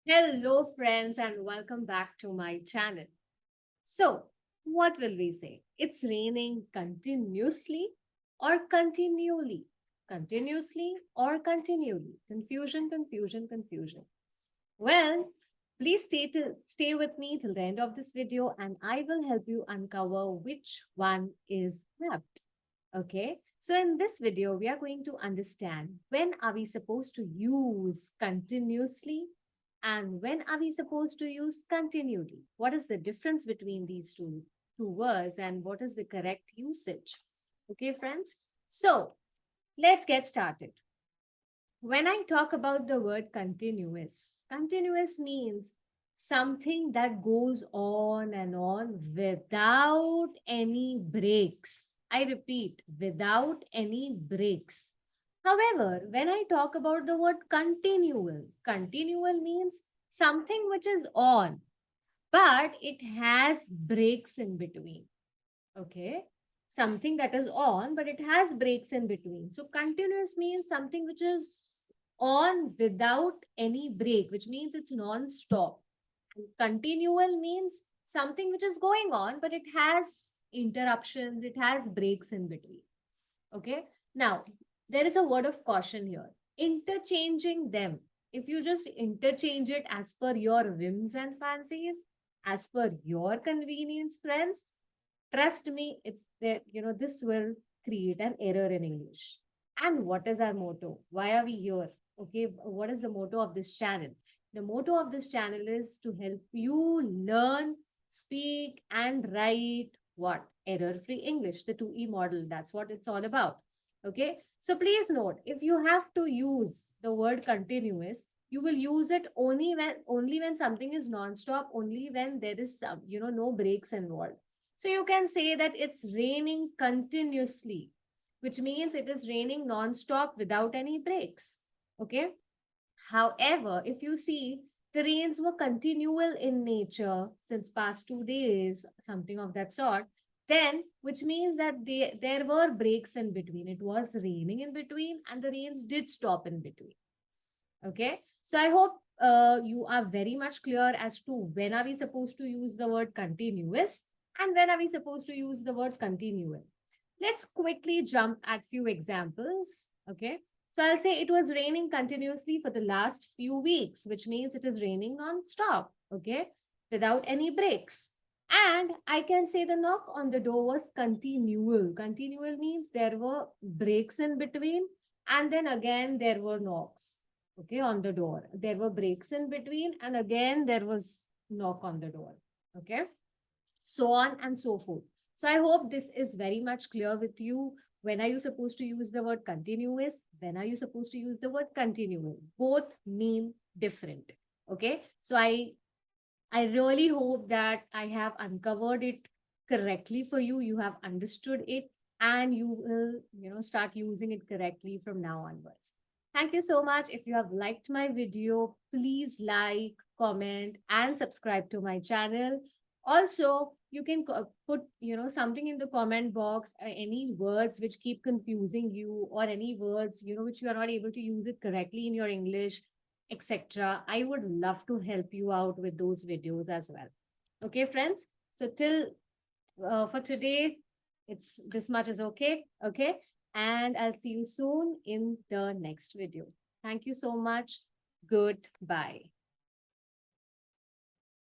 Hello, friends, and welcome back to my channel. So, what will we say? It's raining continuously or continually? Continuously or continually? Confusion, confusion, confusion. Well, please stay with me till the end of this video and I will help you uncover which one is apt. Okay. So in this video, we are going to understand when are we supposed to use continuously and when are we supposed to use continually? What is the difference between these two words and what is the correct usage? Okay, friends. So let's get started. When I talk about the word continuous means something that goes on and on without any breaks. I repeat, without any breaks. However, when I talk about the word continual means something which is on, but it has breaks in between. Okay. Something that is on, but it has breaks in between. So continuous means something which is on without any break, which means it's non-stop. Continual means something which is going on, but it has interruptions, it has breaks in between. Okay. Now, there is a word of caution here. Interchanging them. If you just interchange it as per your whims and fancies, as per your convenience, friends, trust me, it's there, this will create an error in English. And what is our motto? Why are we here? Okay, what is the motto of this channel? The motto of this channel is to help you learn, speak, and write what? Error-free English, the 2E model. That's what it's all about. Okay, so please note, if you have to use the word continuous, you will use it only when something is non-stop, only when there is some, no breaks involved. So you can say that it's raining continuously, which means it is raining non-stop without any breaks. Okay. However, if you see, the rains were continual in nature since past 2 days, something of that sort, then which means that there were breaks in between. It was raining in between and the rains did stop in between. Okay. So I hope you are very much clear as to when are we supposed to use the word continuous and when are we supposed to use the word continual. Let's quickly jump at few examples. Okay. So I'll say it was raining continuously for the last few weeks, which means it is raining non-stop. Okay. Without any breaks. And I can say the knock on the door was continual. Continual means there were breaks in between and then again there were knocks. Okay, on the door. There were breaks in between and again there was knock on the door. Okay, so on and so forth. So I hope this is very much clear with you. When are you supposed to use the word continuous? When are you supposed to use the word continual? Both mean different. Okay, so I really hope that I have uncovered it correctly for you. You have understood it and you will, start using it correctly from now onwards. Thank you so much. If you have liked my video, please like, comment, and subscribe to my channel. Also, you can put, something in the comment box, any words which keep confusing you or any words, which you are not able to use it correctly in your English, etc. I would love to help you out with those videos as well. Okay, friends. So till for today, it's this much is okay. Okay. And I'll see you soon in the next video. Thank you so much. Goodbye.